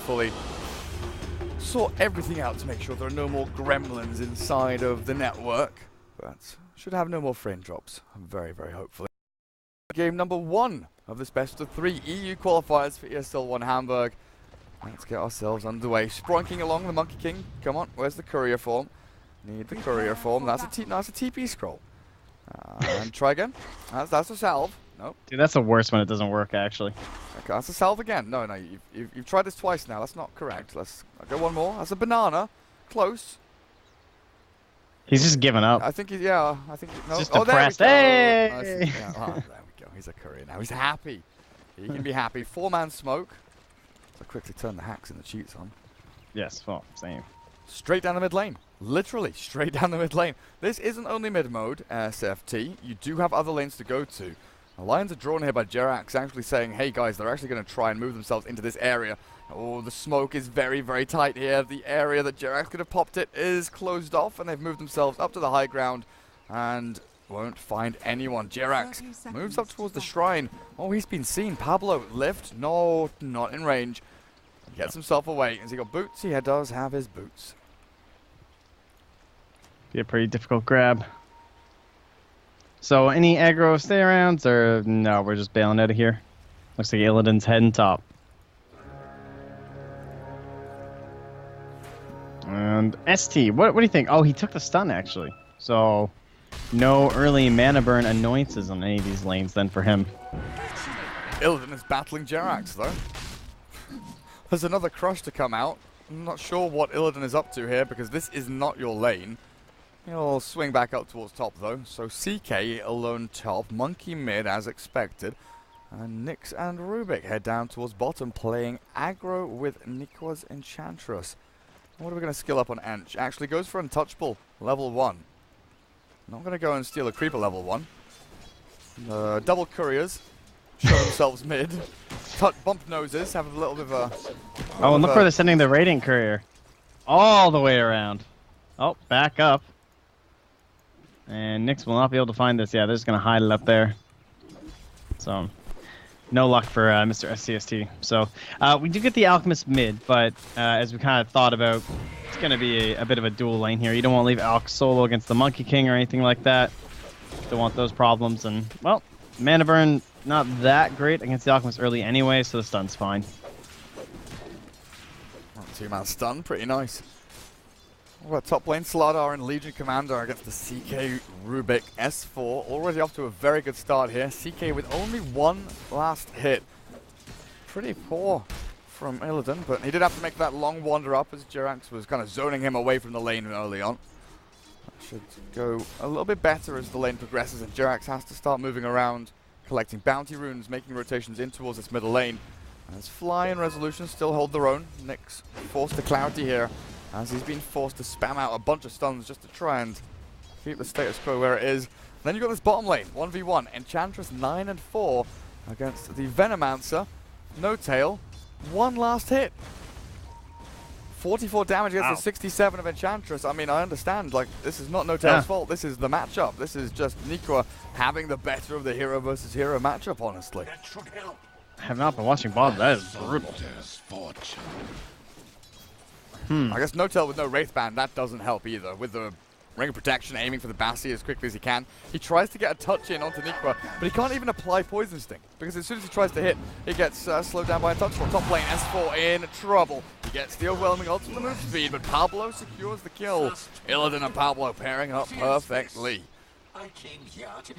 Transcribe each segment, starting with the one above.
fully sort everything out to make sure there are no more gremlins inside of the network, but should have no more frame drops, very, very hopefully. Game number 1 of this best of 3 EU qualifiers for ESL 1 HamBurg. Let's get ourselves underway. Spronking along the Monkey King. Come on, where's the courier form? Need the courier form. That's a TP scroll. And try again. That's a salve. Nope. Dude, that's the worst when it doesn't work, actually. Okay, that's a salve again. No, you've tried this twice now. That's not correct. I'll go one more. That's a banana. Close. He's just giving up. I think no. Just oh, depressed. There we go. Hey! Yeah, there we go. He's a courier now. He's happy. He can be happy. 4-man smoke. So quickly turn the hacks and the cheats on. Yes, well, same. Straight down the mid lane. Literally, straight down the mid lane. This isn't only mid mode, SFTe. You do have other lanes to go to. The lines are drawn here by Jerax, actually saying, hey guys, they're actually going to try and move themselves into this area. Oh, the smoke is very, very tight here. The area that Jerax could have popped it is closed off, and they've moved themselves up to the high ground and won't find anyone. Jerax moves up towards the shrine. Oh, he's been seen. Pablo, lift. No, not in range. He gets himself away. Has he got boots? He does have his boots. Be a pretty difficult grab. So, any aggro stay arounds, or no, we're just bailing out of here? Looks like Illidan's heading top. And ST, what do you think? Oh, he took the stun, actually. So, no early mana burn annoyances on any of these lanes then for him. Illidan is battling Jerax, though. There's another crush to come out. I'm not sure what Illidan is up to here, because this is not your lane. He'll swing back up towards top, though. So CK alone top, Monkey mid as expected. And Nyx and Rubik head down towards bottom, playing aggro with Nikwa's Enchantress. What are we going to skill up on Ench? Actually goes for Untouchable, level 1. Not going to go and steal a Creeper level 1. Double Couriers show themselves mid. Bump noses, have a little bit of a... Oh, and look where they're sending the Radiant Courier. All the way around. Oh, back up. And Nyx will not be able to find this. Yeah, they're just going to hide it up there. So, no luck for Mr. SCST. So, we do get the Alchemist mid, but as we kind of thought about, it's going to be a bit of a dual lane here. You don't want to leave Alch solo against the Monkey King or anything like that. Don't want those problems. And, well, mana burn not that great against the Alchemist early anyway, so the stun's fine. 2-man stun, pretty nice. What about top lane? Slardar and Legion Commander against the CK Rubik S4. Already off to a very good start here. CK with only one last hit. Pretty poor from Illidan, but he did have to make that long wander up as Jerax was kind of zoning him away from the lane early on. That should go a little bit better as the lane progresses and Jerax has to start moving around, collecting bounty runes, making rotations in towards this middle lane. As Fly and Resolution still hold their own. Nyx forced to Clarity here, as he's been forced to spam out a bunch of stuns just to try and keep the status quo where it is. Then you've got this bottom lane, 1v1, Enchantress 9 and 4 against the Venomancer. No tail, one last hit. 44 damage against the 67 of Enchantress. I mean, I understand, like, this is not No Tail's fault, this is the matchup. This is just Nikwa having the better of the hero versus hero matchup, honestly. I have not been watching bottom, that is brutal. I guess No Tail with no Wraith Band, that doesn't help either. With the Ring of Protection, aiming for the Bassi as quickly as he can. He tries to get a touch in onto Nikwa, but he can't even apply Poison Sting, because as soon as he tries to hit, he gets slowed down by a touch. Top lane, S4 in trouble. He gets the overwhelming ultimate move speed, but Pablo secures the kill. Illidan and Pablo pairing up perfectly.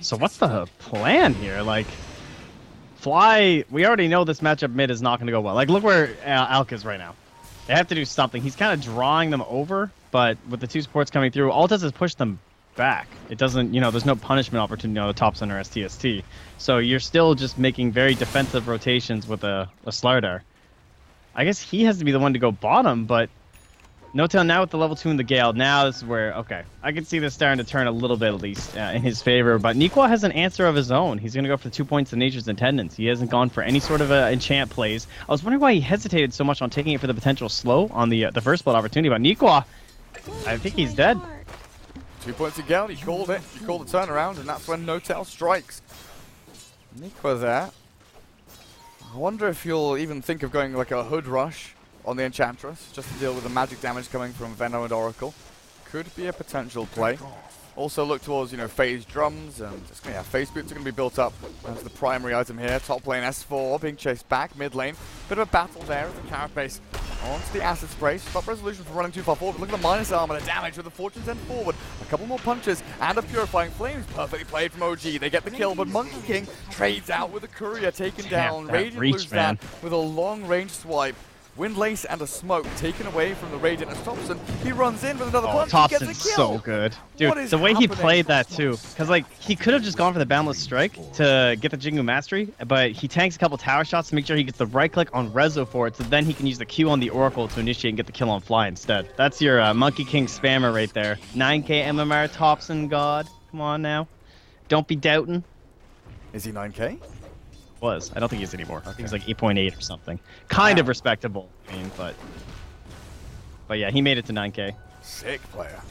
So what's the plan here? Like, Fly, we already know this matchup mid is not going to go well. Like, look where Alk is right now. They have to do something. He's kind of drawing them over, but with the two supports coming through, all it does is push them back. It doesn't, you know, there's no punishment opportunity on the top center STST. So you're still just making very defensive rotations with a Slardar. I guess he has to be the one to go bottom, but No Tail now with the level 2 in the Gale. Now this is where, okay, I can see this starting to turn a little bit at least in his favor. But Nikwa has an answer of his own. He's going to go for the 2 points of Nature's Attendance. He hasn't gone for any sort of enchant plays. I was wondering why he hesitated so much on taking it for the potential slow on the first blood opportunity. But Nikwa, I think he's dead. 2 points of Gale, he called it. He called the turnaround, and that's when No Tail strikes. Nikwa there. I wonder if you'll even think of going like a hood rush on the Enchantress, just to deal with the magic damage coming from Venom and Oracle. Could be a potential play. Also look towards, phase drums, and phase boots are going to be built up as the primary item here. Top lane S4 being chased back, mid lane. Bit of a battle there as the Carapace onto the acid spray. Stop Resolution from running too far forward. But look at the minus armor, the damage with the Fortune's End forward. A couple more punches and a Purifying Flames. Perfectly played from OG. They get the kill, but Monkey King trades out with a Courier taken down. Radiant lose that with a long range swipe. Windlace and a smoke taken away from the Radiant as Thompson. He runs in with another punch. Thompson's He gets a kill. So good. Dude, the way he played that too. Because, he could have just gone for the Boundless Strike to get the Jingu Mastery, but he tanks a couple tower shots to make sure he gets the right click on Rezo for it, so then he can use the Q on the Oracle to initiate and get the kill on Fly instead. That's your Monkey King spammer right there. 9k MMR Thompson God. Come on now. Don't be doubting. Is he 9k? Was. I don't think he is anymore. Okay. I think he's like 8.8 or something. Kind of respectable. I mean, but yeah, he made it to 9k. Sick player.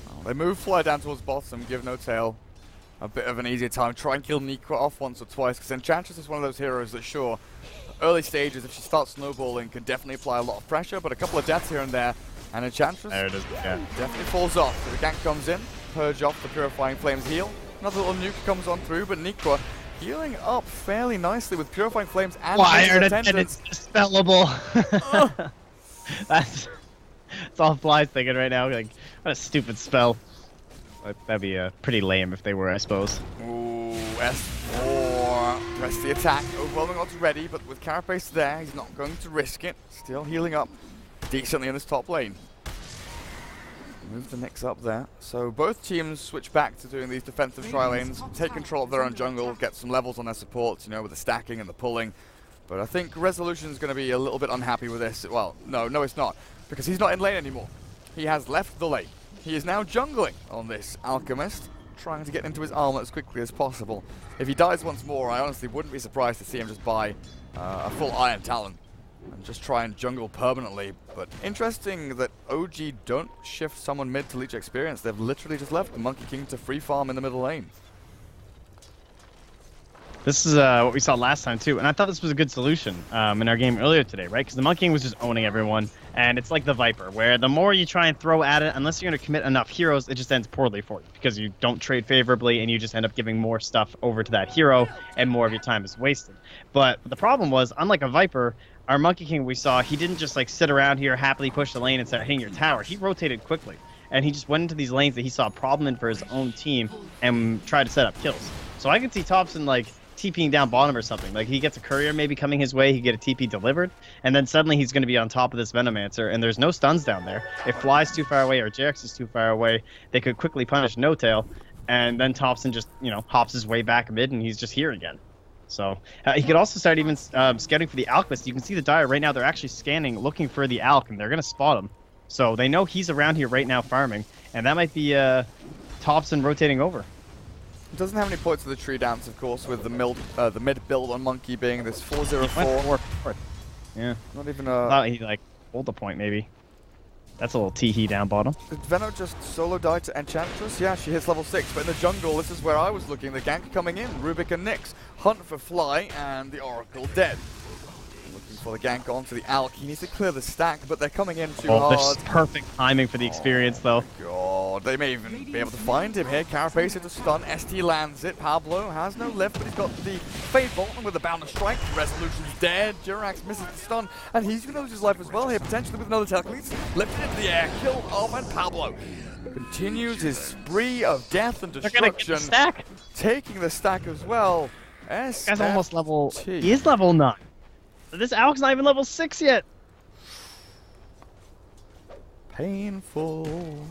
Well, they move Fly down towards bottom, give no tail a bit of an easier time. Try and kill Nikwa off once or twice, because Enchantress is one of those heroes that, sure, early stages, if she starts snowballing, can definitely apply a lot of pressure, but a couple of deaths here and there, and Enchantress there it is. Yeah. Definitely falls off. So the gank comes in, purge off the Purifying Flames heal. Another little nuke comes on through, but Nikwa healing up fairly nicely with Purifying Flames and Fire attendance dispellable. That's all Fly's thinking right now. Like, what a stupid spell. That'd be pretty lame if they were, I suppose. Ooh, S4. Press the attack. Overwhelming odds ready, but with Carapace there, he's not going to risk it. Still healing up decently in this top lane. Move the Nyx up there. So both teams switch back to doing these defensive tri-lanes, take control of their own jungle, get some levels on their supports, with the stacking and the pulling. But I think Resolution's going to be a little bit unhappy with this. Well, no it's not, because he's not in lane anymore. He has left the lane. He is now jungling on this Alchemist, trying to get into his armor as quickly as possible. If he dies once more, I honestly wouldn't be surprised to see him just buy a full Iron Talon and just try and jungle permanently. But interesting that OG don't shift someone mid to leech experience. They've literally just left the Monkey King to free farm in the middle lane. This is what we saw last time too, and I thought this was a good solution in our game earlier today, right? Because the Monkey King was just owning everyone, and it's like the Viper, where the more you try and throw at it, unless you're going to commit enough heroes, it just ends poorly for you, because you don't trade favorably, and you just end up giving more stuff over to that hero, and more of your time is wasted. But the problem was, unlike a Viper, our Monkey King we saw, he didn't just sit around here, happily push the lane and start hitting your tower. He rotated quickly, and he just went into these lanes that he saw a problem in for his own team, and tried to set up kills. So I could see Thompson TPing down bottom or something. He gets a courier maybe coming his way, he get a TP delivered, and then suddenly he's going to be on top of this Venomancer, and there's no stuns down there. If Fly's too far away or JX is too far away, they could quickly punish No Tail, and then Thompson just, hops his way back mid, and he's just here again. So he could also start even scouting for the Alchemist. You can see the Dire right now, they're actually scanning, looking for the Alch, and they're going to spot him. So they know he's around here right now farming, and that might be Thompson rotating over. It doesn't have any points for the tree dance, of course, with the mid build on Monkey being this 404. Yeah. Not even I thought he hold the point maybe. That's a little tee-hee down bottom. Did Veno just solo die to Enchantress? Yeah, she hits level 6, but in the jungle, this is where I was looking. The gank coming in, Rubik and Nyx. Hunt for Fly, and the Oracle dead. Looking for the gank onto the Alch. He needs to clear the stack, but they're coming in too hard. This is perfect timing for the experience, though. God, they may even be able to find him here. Carapace into stun. ST lands it. Pablo has no lift, but he's got the Fade Bolt with a Boundless Strike. Resolution's dead. Jirax misses the stun, and he's going to lose his life as well here, potentially with another telekinesis. Lifted into the air. Kill off, and Pablo continues his spree of death and destruction. Stack. Taking the stack as well. This guy's almost level... He is level 9. This Alch's not even level 6 yet. Painful.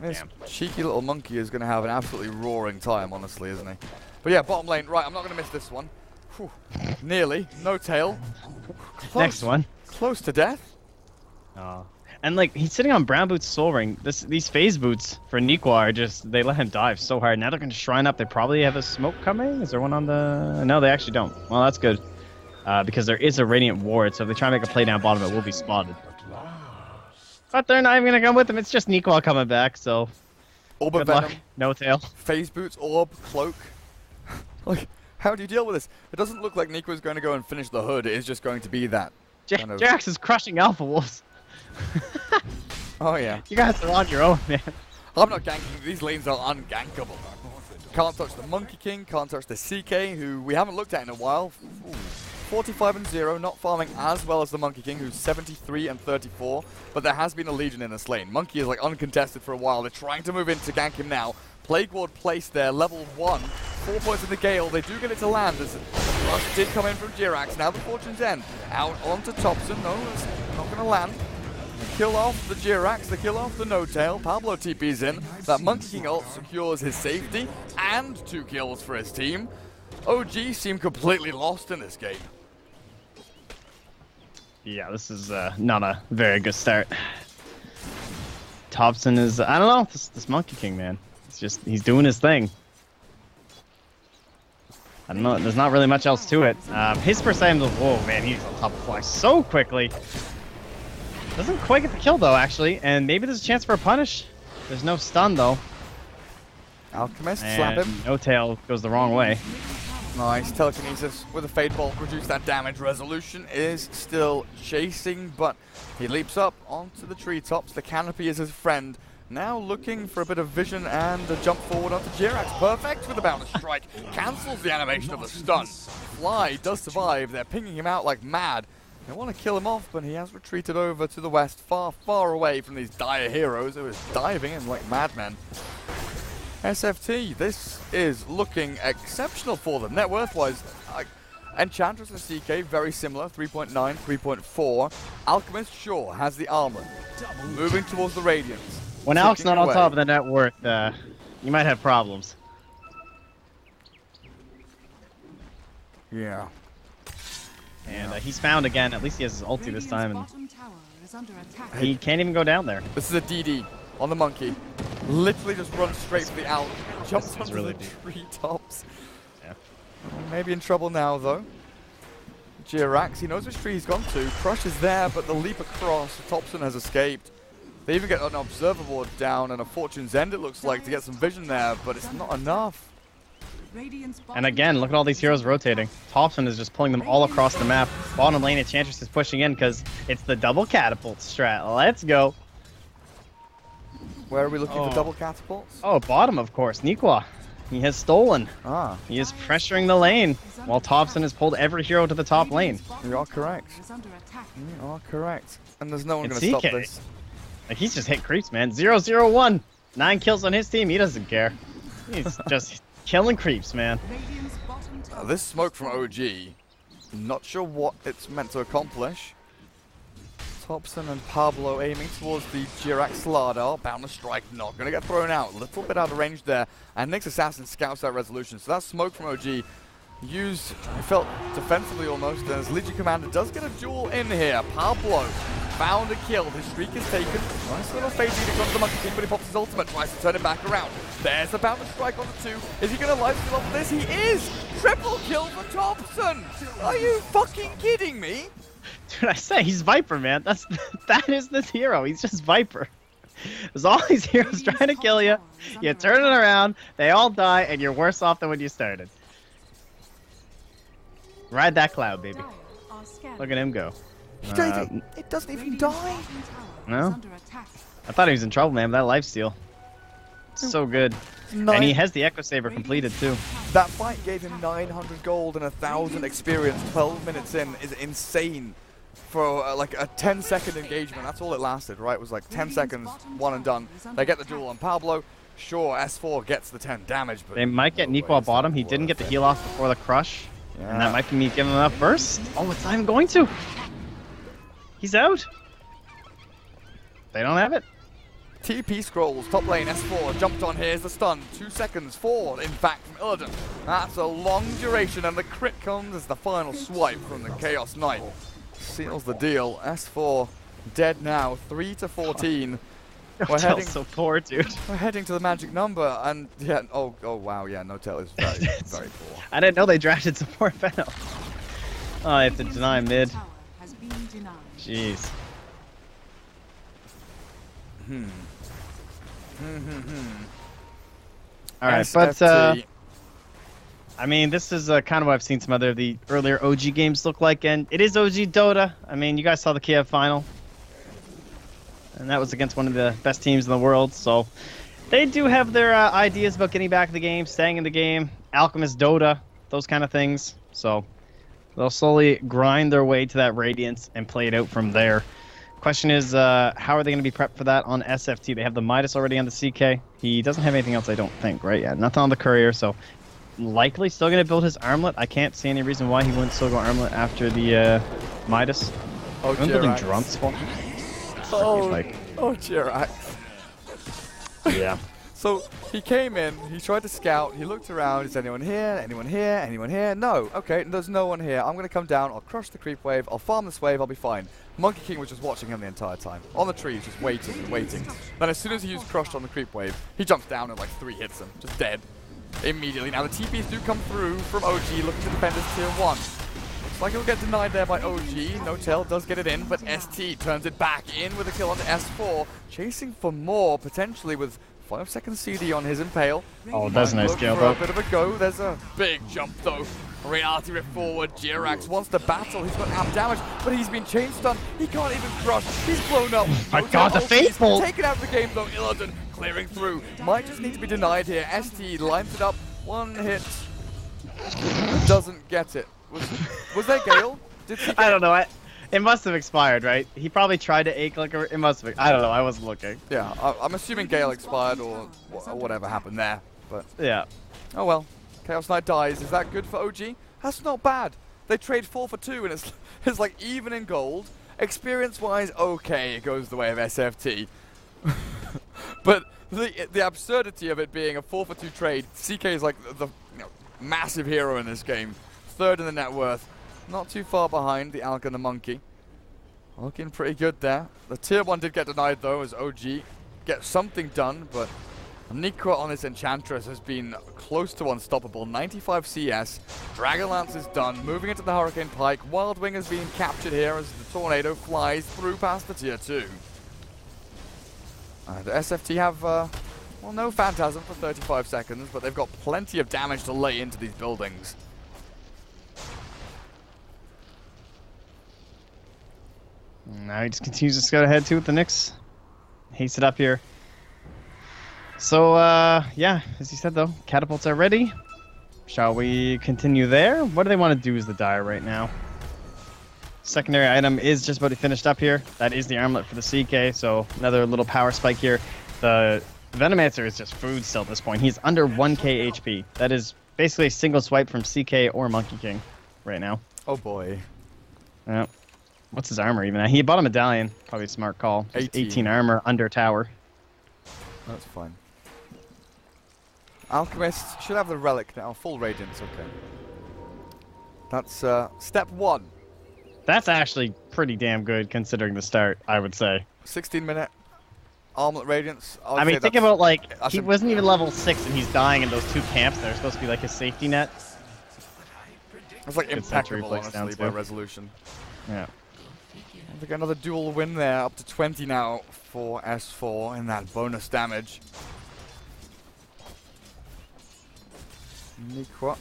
This cheeky little monkey is going to have an absolutely roaring time, honestly, isn't he? But yeah, bottom lane. Right, I'm not going to miss this one. Whew. Nearly. No tail. Close. Next one. Close to death. Oh. And he's sitting on Brown Boots Soul Ring. These phase boots for Nikwa are just, they let him dive so hard. Now they're going to shrine up. They probably have a smoke coming. Is there one on the... No, they actually don't. Well, that's good. Because there is a Radiant Ward, so if they try to make a play down bottom, it will be spotted. But they're not even going to come with him. It's just Nikwa coming back, so... Orb of good Venom. Luck. No tail. Phase boots, orb, cloak. How do you deal with this? It doesn't look like Nico is going to go and finish the hood. It is just going to be that. Kind of... Jax is crushing Alpha Wolves. Oh, yeah. You guys are on your own, man. I'm not ganking. These lanes are ungankable. Can't touch the Monkey King. Can't touch the CK, who we haven't looked at in a while. 45-0, not farming as well as the Monkey King, who's 73 and 34. But there has been a Legion in this lane. Monkey is like uncontested for a while. They're trying to move in to gank him now. Plague Ward placed there, level 1. 4 points in the Gale. They do get it to land as the rush did come in from Jirax. Now the Fortune's End. Out onto Thompson. No, it's not going to land. The kill off the Jirax, the kill off the No-Tail. Pablo TP's in. That Monkey King ult secures his safety and 2 kills for his team. OG seem completely lost in this game. Yeah, this is not a very good start. Thompson is, I don't know, this Monkey King, man. It's just, he's doing his thing. I don't know, there's not really much else to it. His percent of, whoa, man, he's on top of Fly so quickly. Doesn't quite get the kill, though, actually. And maybe there's a chance for a punish. There's no stun, though. Alchemist, and slap him. No-Tail goes the wrong way. Nice, telekinesis with a Fade Bolt, reduce that damage. Resolution is still chasing, but he leaps up onto the treetops. The canopy is his friend. Now looking for a bit of vision and a jump forward onto Jirax. Perfect with the Boundless Strike. Cancels the animation of the stun. Fly does survive. They're pinging him out like mad. They want to kill him off, but he has retreated over to the west, far, far away from these dire heroes who is diving in like madmen. SFTe, this is looking exceptional for them. Net worth-wise, Enchantress and CK, very similar, 3.9, 3.4. Alchemist, sure, has the armor. Moving towards the Radiance. When Alc's not on top of the net worth, you might have problems. Yeah. And he's found again. At least he has his ulti this time. And he can't even go down there. This is a DD on the Monkey. Literally just runs straight for the Alc. Jumps onto really the treetops. Yeah. Maybe in trouble now, though. Jirax, he knows which tree he's gone to. Crush is there, but the leap across. Thompson has escaped. They even get an Observer Ward down and a Fortune's End, it looks like, to get some vision there, but it's not enough. And again, look at all these heroes rotating. Thompson is just pulling them all across the map. Bottom lane, Enchantress is pushing in because it's the double catapult strat. Let's go. Where are we looking for double catapults? Oh, bottom, of course. Nikwa. He has stolen. Ah. He is pressuring the lane, while Thompson has pulled every hero to the top lane. You are correct. You are correct. And there's no one going to stop this. Like, he's just hit creeps, man. 0-0-1. 9 kills on his team. He doesn't care. He's just killing creeps, man. This smoke from OG, not sure what it's meant to accomplish. Thompson and Pablo aiming towards the Jirax Slardar. Boundless Strike not going to get thrown out. A little bit out of range there. And Nyx Assassin scouts that resolution. So that smoke from OG used, it felt defensively almost, as Legion Commander does get a duel in here. Pablo found a kill. His streak is taken. Nice little fade lead across the Monkey King, but he pops his ultimate, tries to turn it back around. There's a Boundless Strike on the 2. Is he going to life steal off this? He is! Triple kill for Thompson! Are you fucking kidding me? Dude, I say he's Viper, man. That is this hero. He's just Viper. There's all these heroes trying to kill you. You turn it around, they all die, and you're worse off than when you started. Ride that cloud, baby. Look at him go. It doesn't even die. No? I thought he was in trouble, man, with that lifesteal. So good. And he has the Echo Saber completed, too. That fight gave him 900 gold and 1,000 experience 12 minutes in is insane for like a 10-second engagement. That's all it lasted, right? It was like 10 seconds, one and done. They get the duel on Pablo. Sure, S4 gets the 10 damage, but... They might get Nikwa bottom. He didn't get the heal off before the crush. Yeah. And that might be me giving him up first. Oh, it's not even going to. He's out. They don't have it. TP scrolls, top lane, S4, jumped on, here's the stun, 2 seconds, 4 in fact from Illidan. That's a long duration and the crit comes as the final swipe from the Chaos Knight. Seals the deal, S4 dead now, 3-14. We're heading so poor, dude. We're heading to the magic number and yeah, oh wow, yeah, No-Tail is very, very poor. I didn't know they drafted support Venom. Oh, I have to deny mid. Jeez. All right, SFTe. I mean, this is kind of what I've seen some other of the earlier OG games look like, and it is OG Dota. I mean, you guys saw the Kiev final, and that was against one of the best teams in the world, so they do have their ideas about getting back in the game, staying in the game, Alchemist Dota, those kind of things. So they'll slowly grind their way to that Radiance and play it out from there. Question is, how are they going to be prepped for that on SFTe? They have the Midas already on the CK. He doesn't have anything else, I don't think, right? Yeah, nothing on the Courier, so likely still going to build his Armlet. I can't see any reason why he wouldn't still go Armlet after the Midas. Oh, I'm building Drunks for him. Jirax. Yeah. So he came in, he tried to scout, he looked around, is anyone here, anyone here, anyone here? No, okay, there's no one here. I'm going to come down, I'll crush the creep wave, I'll farm this wave, I'll be fine. Monkey King was just watching him the entire time. On the trees, just waiting and waiting. Then as soon as he used crushed on the creep wave, he jumps down and like 3 hits him, just dead. Immediately. Now the TPs do come through from OG looking to defend his tier 1. Looks like it'll get denied there by OG. No Tail does get it in, but ST turns it back in with a kill on the S4. Chasing for more, potentially with 5-second CD on his Impale. Oh, that's a nice kill, though. though. A bit of a go. There's a big jump, though. Reality rip forward. Jirax wants to battle. He's got amp damage, but he's been chain stunned. He can't even crush. He's blown up. My God, the faithful! Taken out of the game, though. Illidan clearing through. Might just need to be denied here. ST lines it up. 1 hit. Doesn't get it. Was there Gale? Did he I don't know. It must have expired, right? He probably tried to ache like it must have. I don't know. I wasn't looking. Yeah, I'm assuming Gale expired or whatever happened there. But yeah. Oh well. Chaos Knight dies. Is that good for OG? That's not bad. They trade 4 for 2 and it's like even in gold. Experience-wise, okay, it goes the way of SFTe. But the absurdity of it being a 4 for 2 trade, CK is like the massive hero in this game. 3rd in the net worth. Not too far behind the Alk and the Monkey. Looking pretty good there. The tier 1 did get denied though as OG gets something done, but Nikwa on this Enchantress has been close to unstoppable. 95 CS. Dragonlance is done. Moving into the Hurricane Pike. Wild Wing has been captured here as the Tornado flies through past the tier 2. The SFT have, well, no Phantasm for 35 seconds, but they've got plenty of damage to lay into these buildings. Now he just continues to scout ahead too with the Nyx. Hates it up here. So, yeah, as you said though, catapults are ready. Shall we continue there? What do they want to do as the Dire right now? Secondary item is just about to finished up here. That is the armlet for the CK, so another little power spike here. The Venomancer is just food still at this point. He's under 1k HP. That is basically a single swipe from CK or Monkey King right now. Oh boy. Yeah. What's his armor even? He bought a medallion. Probably a smart call. 18 armor under tower. That's fine. Alchemist should have the relic now. Full radiance, okay. That's step 1. That's actually pretty damn good considering the start, I would say. 16-minute armlet radiance. I mean, think about like he wasn't even level 6 and he's dying in those 2 camps. They're supposed to be like his safety net. It's like impeccable, honestly, by resolution. Yeah. I think another dual win there, up to 20 now for S4 in that bonus damage. Nikwa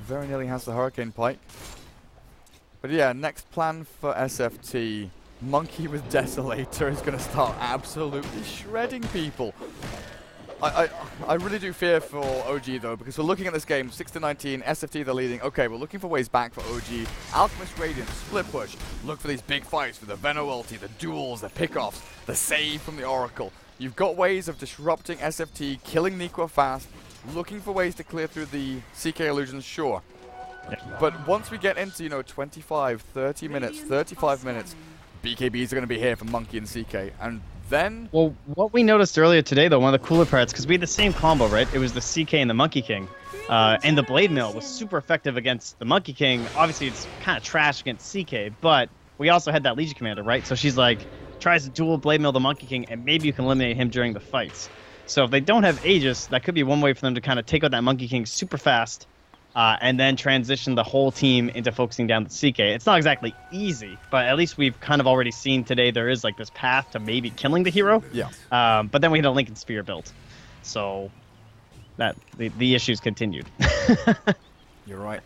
very nearly has the Hurricane Pike. But yeah, next plan for SFTe. Monkey with Desolator is going to start absolutely shredding people. I really do fear for OG though, because we're looking at this game, 6-19, SFTe they're leading. Okay, we're looking for ways back for OG. Alchemist Radiant, split push. Look for these big fights with the Veno ulti, the duels, the pickoffs, the save from the Oracle. You've got ways of disrupting SFTe, killing Nikwa fast, looking for ways to clear through the CK illusions, sure. But once we get into, 25, 30 minutes, 35 minutes, BKBs are going to be here for Monkey and CK. And then... Well, what we noticed earlier today, though, one of the cooler parts, because we had the same combo, right? It was the CK and the Monkey King. And the Blade Mill was super effective against the Monkey King. Obviously, it's kind of trash against CK, but we also had that Legion Commander, right? So she's like, tries to dual Blade Mill the Monkey King, and maybe you can eliminate him during the fights. So if they don't have Aegis, that could be one way for them to kind of take out that Monkey King super fast, and then transition the whole team into focusing down the CK. It's not exactly easy, but at least we've kind of already seen today there is like this path to maybe killing the hero. Yeah. But then we had a Lincoln Spear built. So that the issues continued. You're right.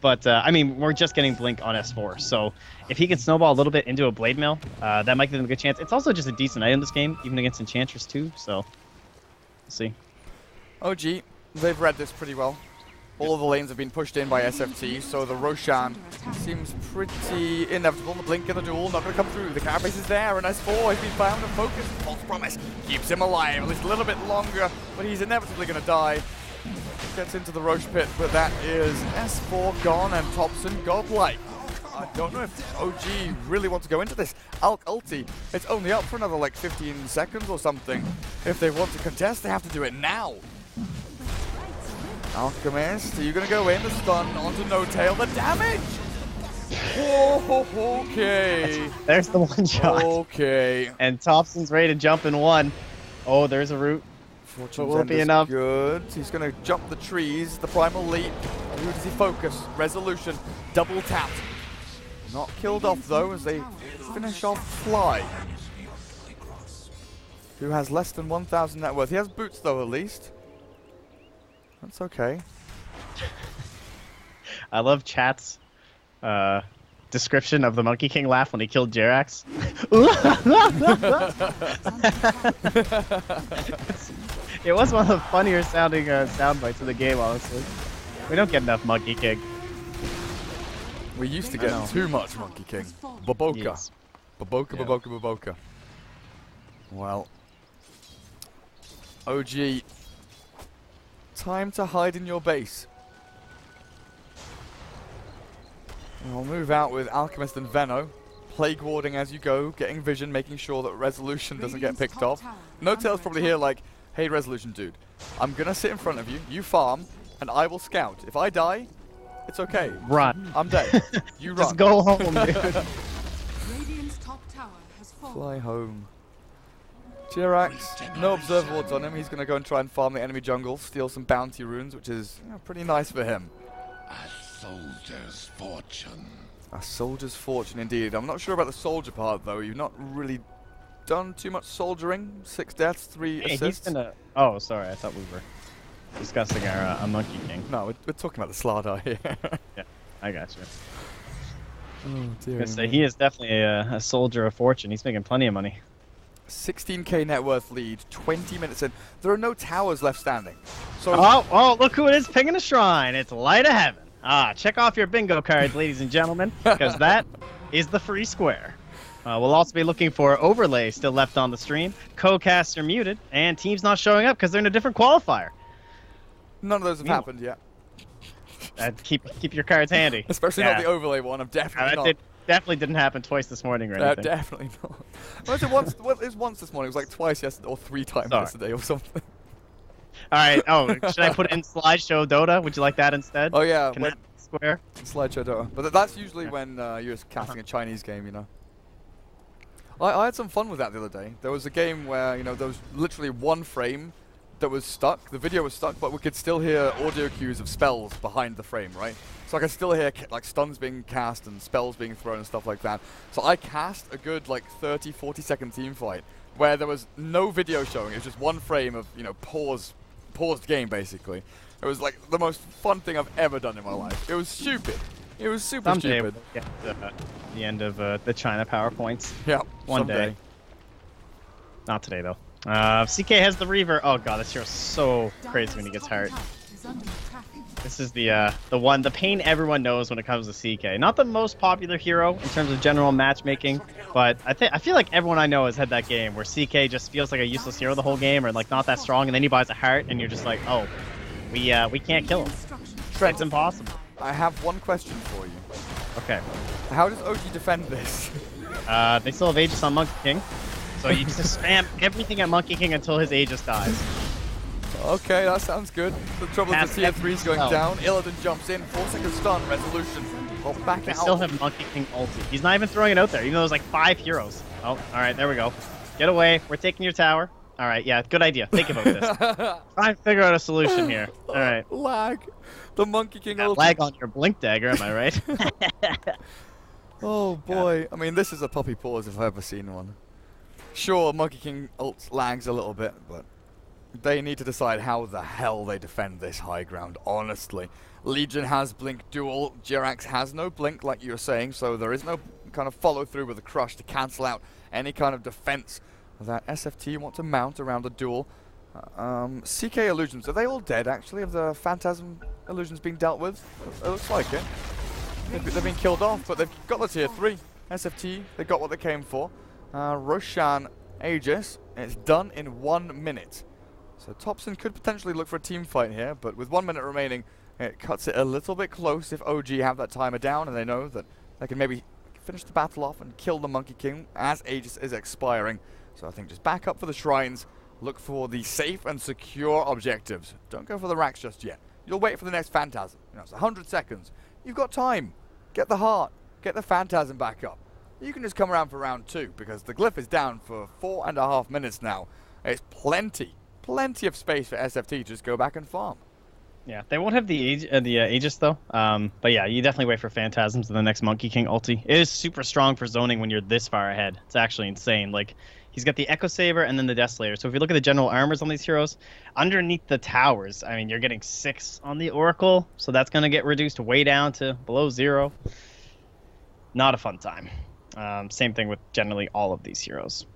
But, I mean, we're just getting Blink on S4, so if he can snowball a little bit into a Blade Mill, that might give him a good chance. It's also just a decent item this game, even against Enchantress too, so we'll see. OG, they've read this pretty well. All of the lanes have been pushed in by SFTe, so the Roshan seems pretty inevitable. The Blink in the duel, not going to come through. The carapace is there, and S4 has been found and focused. False promise keeps him alive, at least a little bit longer, but he's inevitably going to die. Gets into the Roche pit, but that is S4 gone and Thompson godlike. I don't know if OG really want to go into this. Alk ulti, it's only up for another like 15 seconds or something. If they want to contest, they have to do it now. Alchemist, are you going to go in? The stun onto No Tail, the damage! Oh, okay. There's the one shot. Okay. And Thompson's ready to jump in one. Oh, there's a root. Fortune's will End be is enough. Good. He's going to jump the trees. The primal leap. Who does he focus? Resolution. Double tapped. Not killed off though, as they finish off Fly, who has less than 1,000 net worth. He has boots though, at least. That's okay. I love chat's description of the Monkey King laugh when he killed Jerax. It was one of the funnier sounding sound bites of the game, honestly. We don't get enough Monkey King. We used to get too much Monkey King. Baboka. Yes. Baboka, Yeah. Baboka, Baboka. Well. OG. Time to hide in your base. I'll move out with Alchemist and Veno. Plague warding as you go, getting vision, making sure that Resolution doesn't get picked off. No Tail's probably here like, hey Resolution dude, I'm gonna sit in front of you, you farm, and I will scout. If I die, it's okay. Run. I'm dead. You run. Just go home, dude. Radiant's top tower has fallen. Fly home. Jerax, no observer wards on him. He's gonna go and try and farm the enemy jungle, steal some bounty runes, which is pretty nice for him. A soldier's fortune. A soldier's fortune indeed. I'm not sure about the soldier part though. You've not really done too much soldiering. 6 deaths, 3 Hey, assists. he's gonna... Oh, sorry, I thought we were discussing our Monkey King. No, we're talking about the Slardar here. Yeah, I got you. Oh dear. Gonna say, he is definitely a soldier of fortune. He's making plenty of money. 16k net worth lead, 20 minutes in. There are no towers left standing. So Oh, look who it is pinging a shrine. It's Light of Heaven. Check off your bingo cards, ladies and gentlemen, because that is the free square. We'll also be looking for Overlay still left on the stream, co-caster muted, and teams not showing up because they're in a different qualifier. none of those have happened yet. Keep your cards handy. Especially not the overlay one. I'm definitely not. Definitely didn't happen twice this morning or anything. Definitely not. Well, it was once this morning. It was like twice yesterday, or 3 times yesterday, or something. All right. Oh, should I put in slideshow Dota? Would you like that instead? Oh yeah, Can that square. slideshow Dota. But that's usually when you're just casting a Chinese game, you know. I had some fun with that the other day. There was a game where there was literally one frame that was stuck. The video was stuck, but we could still hear audio cues of spells behind the frame, right? So I could still hear like stuns being cast and spells being thrown and stuff like that. So I cast a good like 30-40 second team fight where there was no video showing. It was just one frame of paused game basically. It was like the most fun thing I've ever done in my life. It was stupid. It was super stupid. We'll get the end of the China PowerPoints. Yeah, one day. Not today though. CK has the Reaver. Oh god, this hero's so crazy when he gets hurt. This is the pain everyone knows when it comes to CK. Not the most popular hero in terms of general matchmaking, but I feel like everyone I know has had that game where CK just feels like a useless hero the whole game, or like not that strong, and then he buys a heart, and you're just like, oh, we can't kill him. It's impossible. I have one question for you. Okay. How does OG defend this? They still have Aegis on Monkey King, so you just spam everything at Monkey King until his Aegis dies. Okay, that sounds good. The trouble is the tier 3 is going down. Illidan jumps in, 4-second stun, Resolution. Well, back They out. still have Monkey King ulti. He's not even throwing it out there, even though there's like 5 heroes. Oh, alright, there we go. Get away. We're taking your tower. Alright, yeah, good idea. Think about this. Try and figure out a solution here. Alright. Lag. The Monkey King ulti. Lag on your Blink Dagger, am I right? Oh boy. I mean, this is a puppy pause if I've ever seen one. Sure, Monkey King ult lags a little bit, but They need to decide how the hell they defend this high ground, honestly. Legion has Blink Duel, Jirax has no Blink, like you were saying, so there is no kind of follow-through with the Crush to cancel out any kind of defense that SFTe want to mount around the duel. CK illusions, are they all dead, actually? Have the Phantasm illusions been dealt with? It looks like it. They've been killed off, but they've got the tier 3. SFTe, they got what they came for. Roshan Aegis, and it's done in 1 minute. So Topson could potentially look for a team fight here, but with 1 minute remaining, it cuts it a little bit close if OG have that timer down and they know that they can maybe finish the battle off and kill the Monkey King as Aegis is expiring. So I think just back up for the shrines, look for the safe and secure objectives. Don't go for the racks just yet. You'll wait for the next Phantasm. You know, it's 100 seconds. You've got time. Get the heart. Get the Phantasm back up. You can just come around for round 2 because the glyph is down for 4.5 minutes now. It's plenty of space for SFT to just go back and farm. Yeah, they won't have the Aegis though. But yeah, you definitely wait for Phantasms and the next Monkey King ulti. It is super strong for zoning when you're this far ahead. It's actually insane. Like, he's got the Echo Saber and then the Death Slayer. So if you look at the general armors on these heroes, underneath the towers, I mean, you're getting 6 on the Oracle, so that's going to get reduced way down to below 0. Not a fun time. Same thing with generally all of these heroes.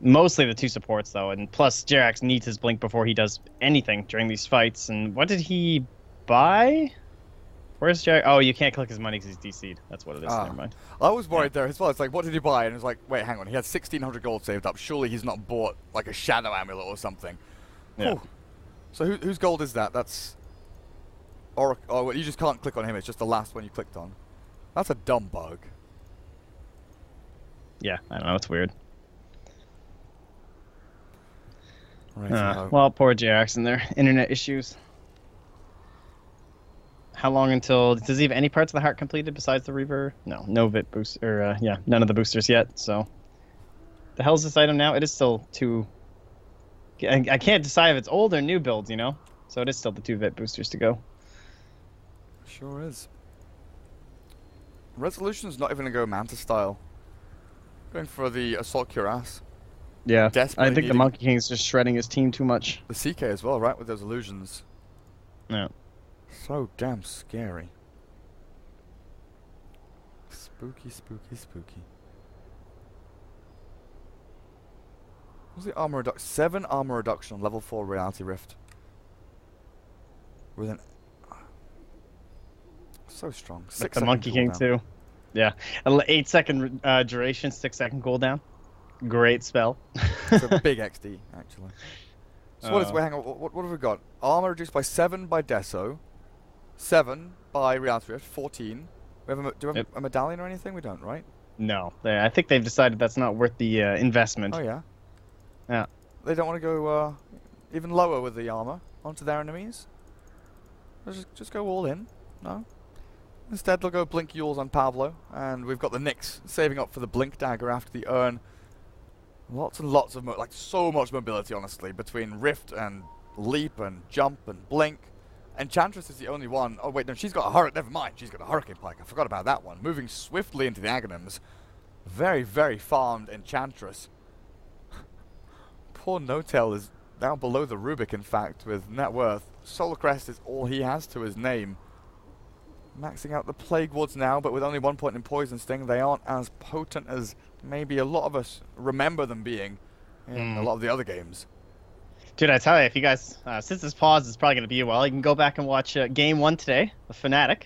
Mostly the 2 supports, though, and plus Jirax needs his Blink before he does anything during these fights. And what did he buy? Where's Jirax? Oh, you can't click his money because he's DC'd. That's what it is. Never mind. I was worried there as well. It's like, what did he buy? And it's like, wait, hang on. He had 1,600 gold saved up. Surely he's not bought like a Shadow Amulet or something. Yeah. Whew. So whose gold is that? That's... Oh, well, you just can't click on him. It's just the last one you clicked on. That's a dumb bug. Yeah, I don't know. It's weird. Right, well, poor Jirax and their internet issues. How long until... Does he have any parts of the heart completed besides the Reaver? No Vit boost... Or, yeah, none of the boosters yet, so... The hell's this item now? It is still 2... I can't decide if it's old or new builds, you know? So it is still the 2 Vit boosters to go. Sure is. Resolution's not even going to go Manta style. Going for the Assault Cuirass. Yeah, I think the Monkey King's just shredding his team too much. The CK as well, right, with those illusions. Yeah. So damn scary. Spooky, spooky, spooky. What's the armor reduction? 7 armor reduction on level 4 Reality Rift. With an... So strong. 6 the Monkey King too. Yeah. 8 second duration, 6 second cooldown. Great spell. It's a big XD, actually. So what is... Wait, hang on. What have we got? Armor reduced by 7 by Deso. 7 by Reality Rift. 14. Do we have a medallion or anything? We don't, right? No. I think they've decided that's not worth the investment. Oh, yeah? Yeah. They don't want to go even lower with the armor onto their enemies? Just go all in? No? Instead, they'll go Blink Yules on Pablo, and we've got the Nyx saving up for the Blink Dagger after the Urn. Lots and lots of, like, so much mobility, honestly, between Rift and Leap and Jump and Blink. Enchantress is the only one. Oh, wait, no, she's got a Hurricane. Never mind, she's got a Hurricane Pike. I forgot about that one. Moving swiftly into the Aghanims. Very, very farmed Enchantress. Poor No-Tail is down below the Rubik, in fact, with net worth. Solar Crest is all he has to his name. Maxing out the Plague Wards now, but with only 1 point in Poison Sting, they aren't as potent as maybe a lot of us remember them being in a lot of the other games. Dude, I tell you, if you guys, since this pause is probably going to be a while, you can go back and watch Game 1 today, the Fnatic,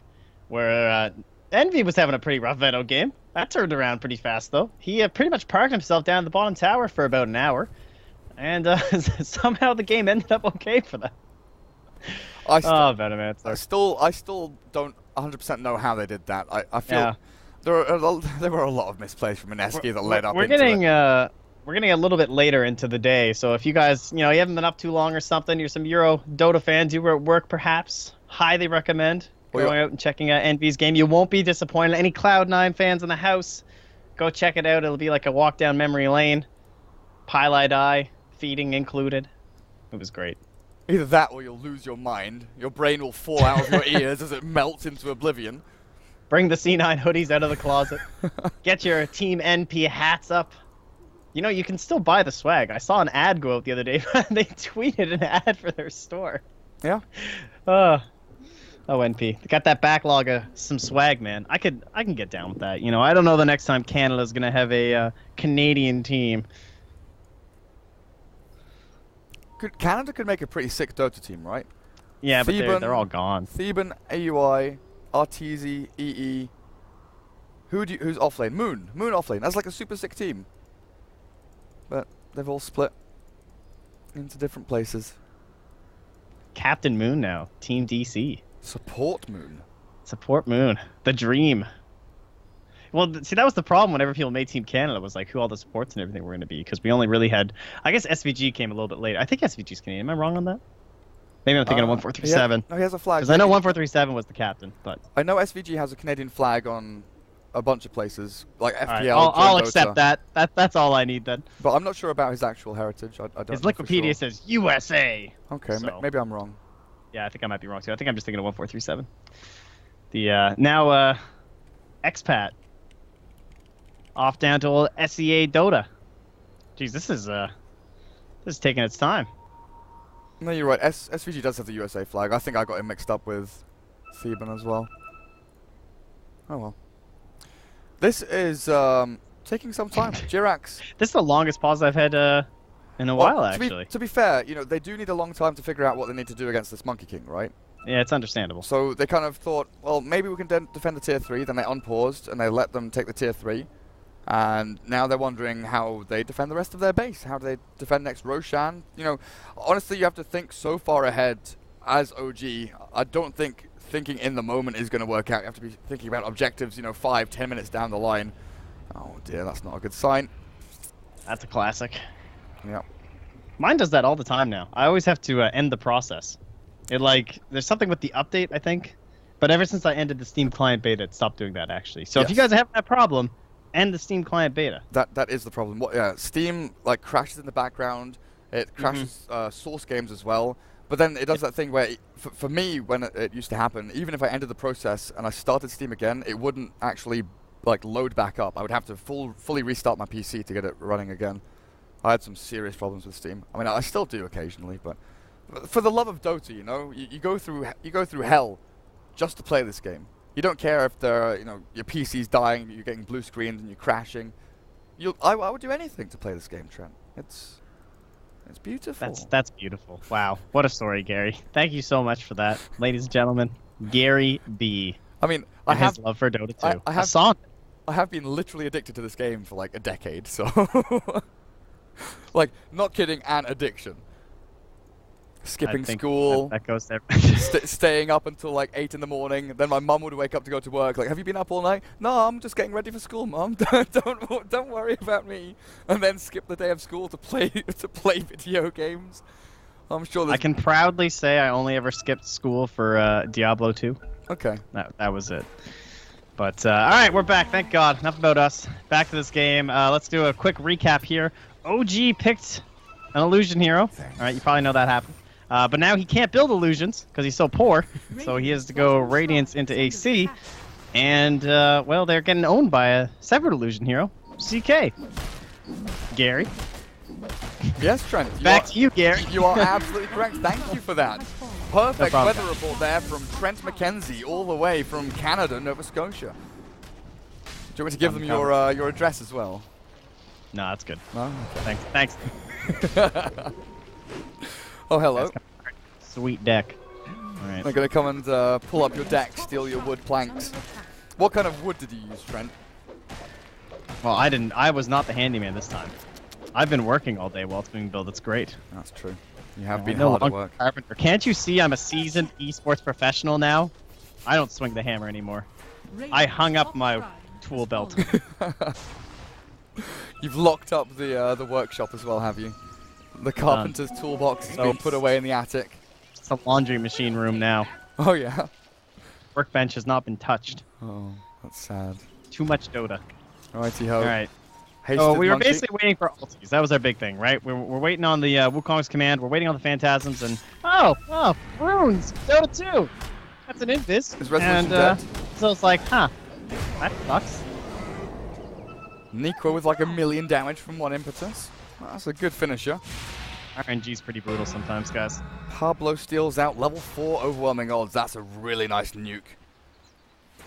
where Envy was having a pretty rough Veto game. That turned around pretty fast, though. He pretty much parked himself down the bottom tower for about an hour, and somehow the game ended up okay for them. Venomancer. I still don't 100% know how they did that. I feel there were a lot of misplays from Mineski that led up into it. We're getting a little bit later into the day, so if you guys, you haven't been up too long or something, you're some Euro Dota fans, you were at work perhaps, highly recommend going out and checking out Envy's game. You won't be disappointed. Any Cloud9 fans in the house, go check it out. It'll be like a walk down memory lane. Pile die, feeding included. It was great. Either that or you'll lose your mind. Your brain will fall out of your ears as it melts into oblivion. Bring the C9 hoodies out of the closet. Get your Team NP hats up. You know, you can still buy the swag. I saw an ad go out the other day. They tweeted an ad for their store. Yeah. ONP. They got that backlog of some swag, man. I can get down with that. You know, I don't know the next time Canada's gonna have a Canadian team. Canada could make a pretty sick Dota team, right? Yeah, but they're all gone. Theban, AUI, Arteezy, EE. Who's offlane? Moon offlane. That's like a super sick team. But they've all split into different places. Captain Moon now. Team DC. Support Moon. Support Moon. The dream. Well, see, that was the problem whenever people made Team Canada, was like who all the supports and everything were going to be, because we only really had... I guess SVG came a little bit later. I think SVG's Canadian. Am I wrong on that? Maybe I'm thinking of 1437. No, he has a flag. Because I know 1437 was the captain, but... I know SVG has a Canadian flag on a bunch of places, like FPL. Right, I'll accept that. That's all I need then. But I'm not sure about his actual heritage. I don't his know Wikipedia sure. says USA. Okay, so. Maybe I'm wrong. Yeah, I think I might be wrong too. I think I'm just thinking of 1437. The now expat off down to old SEA Dota. Jeez, this is taking its time. No, you're right. SVG does have the USA flag. I think I got him mixed up with Theban as well. Oh well. This is taking some time. Jirax. This is the longest pause I've had in a while, actually. To be fair, you know, they do need a long time to figure out what they need to do against this Monkey King, right? Yeah, it's understandable. So they kind of thought, well, maybe we can defend the tier 3. Then they unpaused and they let them take the tier 3. And now they're wondering how they defend the rest of their base. How do they defend next Roshan? You know, honestly, you have to think so far ahead as OG. I don't think thinking in the moment is going to work out. You have to be thinking about objectives, you know, 5-10 minutes down the line. Oh dear, that's not a good sign. That's a classic. Yeah. Mine does that all the time now. I always have to end the process. There's something with the update, I think. But ever since I ended the Steam client beta, it stopped doing that, actually. So if you guys are having that problem, end the Steam client beta. That is the problem. Steam crashes in the background. It crashes source games as well. But then it does that thing where, for me, when it used to happen, even if I ended the process and I started Steam again, it wouldn't actually load back up. I would have to fully restart my PC to get it running again. I had some serious problems with Steam. I mean, I still do occasionally, but for the love of Dota, you know, you go through hell just to play this game. You don't care if your PC's dying, you're getting blue screened and you're crashing. I would do anything to play this game, Trent. It's beautiful. That's beautiful. Wow, what a story, Gary. Thank you so much for that, ladies and gentlemen. Gary B. I mean, his love for Dota 2. I have been literally addicted to this game for a decade, so not kidding, an addiction. Skipping school, that goes there. Staying up until 8 in the morning. Then my mum would wake up to go to work. Have you been up all night? No, I'm just getting ready for school, Mum. Don't worry about me. And then skip the day of school to play video games. I'm sure. I can proudly say I only ever skipped school for Diablo 2. Okay. That was it. But all right, we're back. Thank God. Enough about us. Back to this game. Let's do a quick recap here. OG picked an illusion hero. All right, you probably know that happened. But now he can't build illusions because he's so poor. So he has to go Radiance into AC. And, well, they're getting owned by a severed illusion hero, CK. Gary. Yes, Trent. Back to you, Gary. You are absolutely correct. Thank you for that. Perfect weather report there from Trent McKenzie, all the way from Canada, Nova Scotia. Do you want me to give them your address as well? No, that's good. No? Okay. Thanks. Oh, hello. Sweet deck. All right. They're going to come and pull up your deck, steal your wood planks. What kind of wood did you use, Trent? Well, I didn't. I was not the handyman this time. I've been working all day while it's being built. It's great. That's true. You have been hard at work. Carpenter. Can't you see I'm a seasoned esports professional now? I don't swing the hammer anymore. I hung up my tool belt. You've locked up the workshop as well, have you? The carpenter's toolbox has been put away in the attic. It's a laundry machine room now. Oh, yeah? Workbench has not been touched. Oh, that's sad. Too much Dota. Righty-ho. All right. So we were basically waiting for ultis. That was our big thing, right? We're waiting on the Wukong's command. We're waiting on the Phantasms, and runes, Dota 2. That's an invis. Is Resolution dead? So it's like, that sucks. Niqua with like 1,000,000 damage from one impetus. That's a good finisher. RNG's pretty brutal sometimes, guys. Pablo steals out level 4 overwhelming odds. That's a really nice nuke.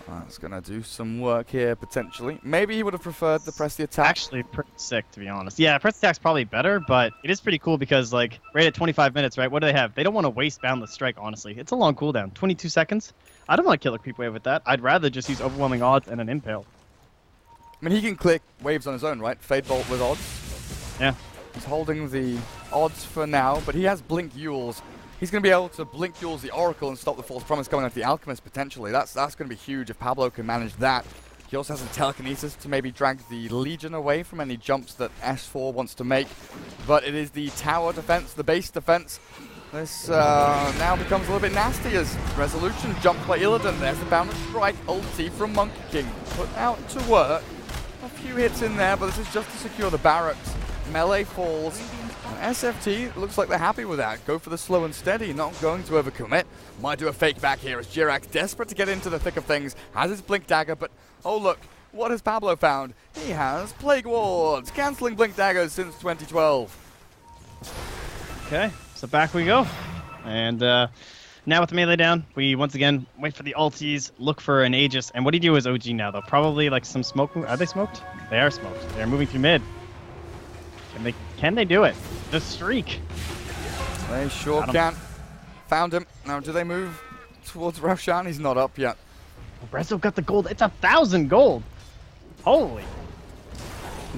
That's going to do some work here, potentially. Maybe he would have preferred to press the attack. Actually, pretty sick, to be honest. Yeah, press attack's probably better, but it is pretty cool because, like, right at 25 minutes, right, what do they have? They don't want to waste Boundless Strike, honestly. It's a long cooldown. 22 seconds? I don't want to kill a creep wave with that. I'd rather just use overwhelming odds and an impale. I mean, he can click waves on his own, right? Fade Bolt with odds. Yeah. He's holding the odds for now, but he has Blink Yules. He's going to be able to Blink Yules the Oracle and stop the False Promise coming out the Alchemist, potentially. That's going to be huge if Pablo can manage that. He also has some Telekinesis to maybe drag the Legion away from any jumps that S4 wants to make. But it is the tower defense, the base defense. This now becomes a little bit nasty as Resolution jumped by Illidan. There's the Boundless Strike ulti from Monkey King. Put out to work. A few hits in there, but this is just to secure the barracks. Melee falls. SFTe looks like they're happy with that. Go for the slow and steady, not going to overcommit. Might do a fake back here as Jirax, desperate to get into the thick of things, has his Blink Dagger, but oh look, what has Pablo found? He has Plague Wards, cancelling Blink Daggers since 2012. Okay, so back we go. And now with the melee down, we once again wait for the ultis, look for an Aegis, and what do you do as OG now though? Probably like some smoke. Are they smoked? They are smoked. They're moving through mid. Can they do it? The streak. They sure can. Found him. Now, do they move towards Roshan? He's not up yet. Rezo got the gold. It's 1,000 gold. Holy.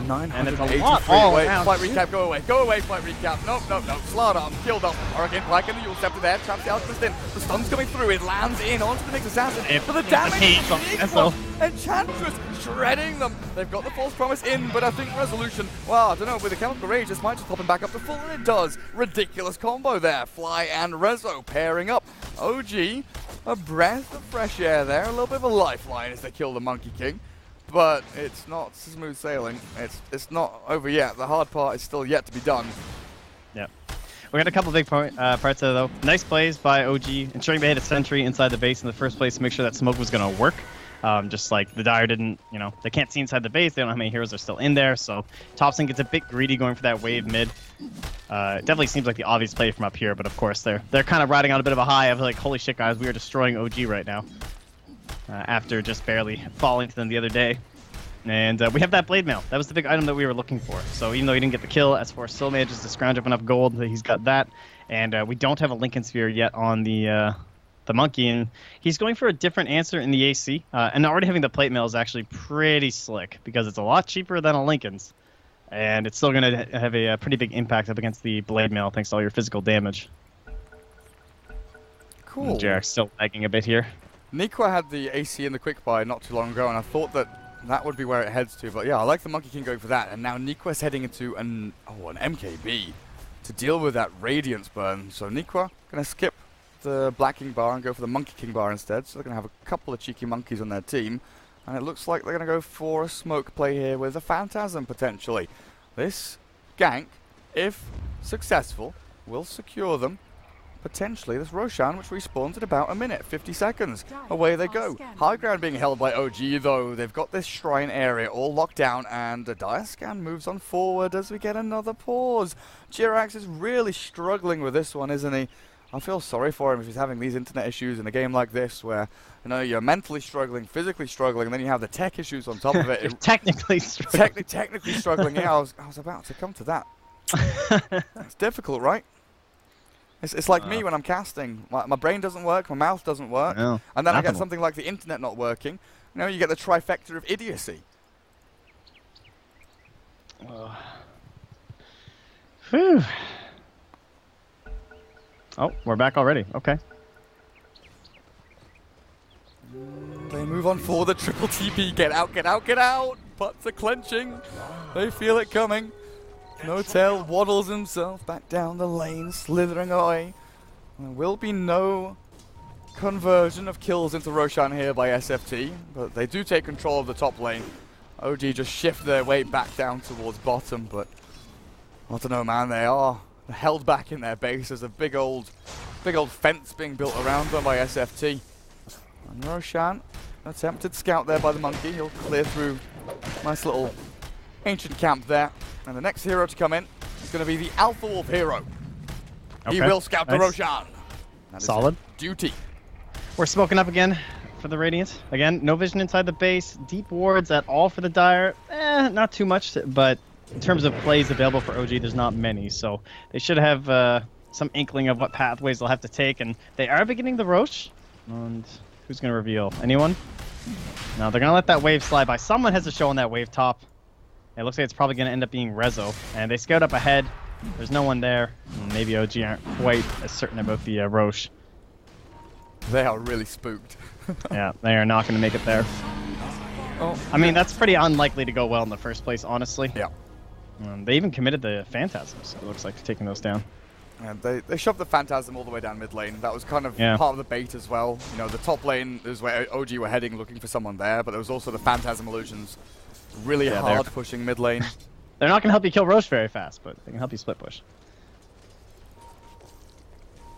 980. And it's a lot all Wait, around. Flight recap, go away. Go away, flight recap. Nope. Slardar killed off. Hurricane Black and the Yule Scepter there. Traps the Alchemist in. The stun's coming through. It lands in onto the next assassin. For the damage is equal. Enchantress shredding them. They've got the False Promise in, but I think Resolution, well, I don't know, with the Chemical Rage, this might just pop him back up to full, and it does. Ridiculous combo there. Fly and Rezo pairing up. OG, a breath of fresh air there. A little bit of a lifeline as they kill the Monkey King. But it's not smooth sailing. It's not over yet. The hard part is still yet to be done. Yeah. We got a couple big parts there, though. Nice plays by OG, ensuring they had a sentry inside the base in the first place to make sure that smoke was going to work. Just like the Dire didn't, they can't see inside the base. They don't know how many heroes are still in there. So Topson gets a bit greedy going for that wave mid. It definitely seems like the obvious play from up here, but of course they're kind of riding on a bit of a high of like, holy shit, guys, we are destroying OG right now. After just barely falling to them the other day. And we have that Blade Mail. That was the big item that we were looking for. So even though he didn't get the kill, S4 still manages to scrounge up enough gold that he's got that. And we don't have a Lincoln Sphere yet on the Monkey, and he's going for a different answer in the AC. And already having the Plate Mail is actually pretty slick because it's a lot cheaper than a Lincoln's. And it's still going to have a pretty big impact up against the Blade Mail thanks to all your physical damage. Cool. Jarek's still lagging a bit here. Niqua had the AC in the quick buy not too long ago, and I thought that would be where it heads to. But yeah, I like the Monkey King going for that. And now Niqua's heading into an MKB to deal with that Radiance burn. So Niqua going to skip the Black King bar and go for the Monkey King bar instead. So they're going to have a couple of cheeky monkeys on their team. And it looks like they're going to go for a smoke play here with a Phantasm potentially. This gank, if successful, will secure them. Potentially this Roshan, which respawns in about a minute, 50 seconds. Away they go. High ground being held by OG though. They've got this shrine area all locked down, and the Dire Scan moves on forward as we get another pause. Jirax is really struggling with this one, isn't he? I feel sorry for him if he's having these internet issues in a game like this where, you're mentally struggling, physically struggling, and then you have the tech issues on top of it. You're technically struggling. Technically struggling, yeah, I was about to come to that. It's difficult, right? It's like me when I'm casting. My brain doesn't work, my mouth doesn't work, and then I get something like the internet not working. You get the trifecta of idiocy. Whew. Oh, we're back already. Okay. They move on for the triple TP. Get out, get out, get out! Butts are clenching. They feel it coming. No Tail waddles himself back down the lane, slithering away. There will be no conversion of kills into Roshan here by SFTe, but they do take control of the top lane. OG just shift their way back down towards bottom, but I don't know, man. They are held back in their base. There's a big old fence being built around them by SFTe. And Roshan, attempted scout there by the Monkey. He'll clear through. Nice little Ancient camp there. And the next hero to come in is going to be the Alpha Wolf hero. He Okay, will scout the nice. Roshan. That is Solid. his duty. We're smoking up again for the Radiant. Again, no vision inside the base. Deep wards at all for the Dire. Not too much, but in terms of plays available for OG, there's not many. So they should have some inkling of what pathways they'll have to take. And they are beginning the Roche. And who's going to reveal? Anyone? No, they're going to let that wave slide by. Someone has to show on that wave top. It looks like it's probably going to end up being Rezo. And they scout up ahead. There's no one there. Maybe OG aren't quite as certain about the Roche. They are really spooked. Yeah, they are not going to make it there. Oh, I mean, that's pretty unlikely to go well in the first place, honestly. yeah. They even committed the Phantasms, it looks like, to taking those down. And they shoved the Phantasm all the way down mid lane. That was kind of Yeah. part of the bait as well. You know, the top lane is where OG were heading, looking for someone there, but there was also the Phantasm illusions really Yeah, hard they're- pushing mid lane. They're not going to help you kill Roche very fast, but they can help you split push.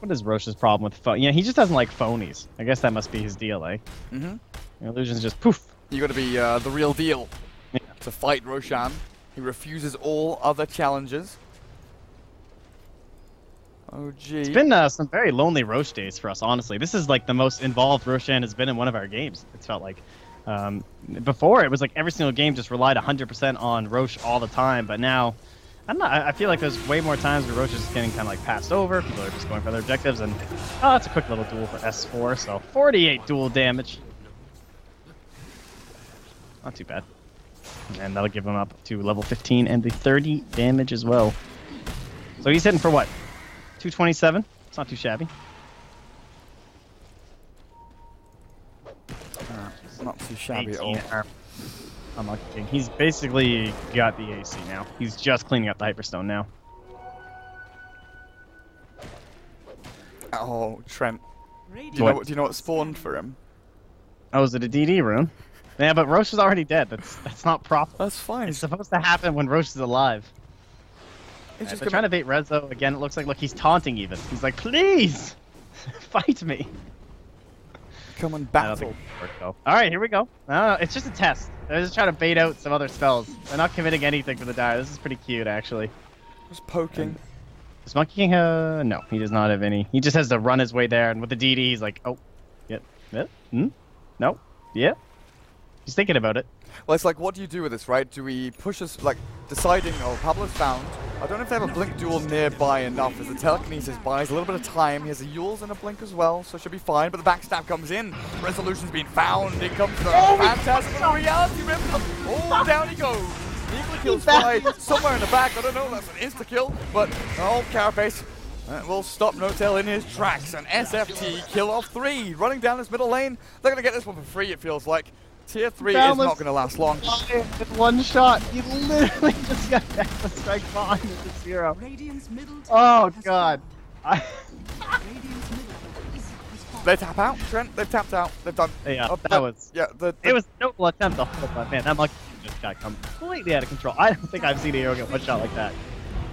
What is Roche's problem with phone? Yeah, he just doesn't like phonies. I guess that must be his deal, eh? Mm-hmm. Illusions just poof. You got to be the real deal Yeah. to fight Roshan. He refuses all other challenges. OG. It's been some very lonely Roche days for us, honestly. This is like the most involved Roshan has been in one of our games. It's felt like. Before, it was like every single game just relied 100% on Roche all the time, but now, I don't know, I feel like there's way more times where Roche is getting kind of like passed over, people are just going for their objectives, and oh, that's a quick little duel for S4, so 48 duel damage. Not too bad. And that'll give him up to level 15 and the 30 damage as well. So he's hitting for what? 227? It's not too shabby. Not too shabby at 18 all. arm. I'm not kidding. He's basically got the AC now. He's just cleaning up the Hyperstone now. Oh, Trent. Radiant Do you know what spawned for him? Oh, is it a DD rune? Yeah, but Roche is already dead. That's not proper. That's fine. It's supposed to happen when Roche is alive. He's just They're trying to bait Rezo again. It looks like, look, he's taunting even. He's like, please, fight me. come and I don't think battle. it'll work, though. All right, here we go. It's just a test. They're just trying to bait out some other spells. They're not committing anything for the Dire. This is pretty cute, actually. Just poking. Does Monkey King have... No, he does not have any. He just has to run his way there, and with the DD, he's like, oh, yep, no, yeah. He's thinking about it. Well, it's like, what do you do with this, right? Do we push us, like, deciding, oh, Pablo's found. I don't know if they have a blink duel nearby enough, as the telekinesis buys a little bit of time. He has a Yules and a blink as well, so it should be fine. But the backstab comes in. Resolution's been found. In comes the Phantasm and the Reality Rip. Oh, down he goes. Eagle kills Spy somewhere in the back. I don't know, that's an insta-kill. But, oh, Carapace will stop Notel in his tracks. And SFTe kill off 3. Running down this middle lane. They're going to get this one for free, it feels like. Tier 3 is not going to last long. With one shot, he literally just got back the strike behind with the 0. Radiant's middle Oh, tower has God. fallen. Radiant's middle has fallen. They tap out, Trent. They've tapped out. They've done. Yeah, Oh, that was... Yeah, It was a noble attempt the whole time. Man, that monkey just got completely out of control. I don't think I've seen a hero get one shot like that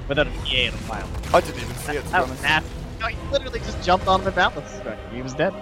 without an EA in a while. I didn't even see it, to be That was honest. nasty. No, he literally just jumped on the balance strike. He was dead.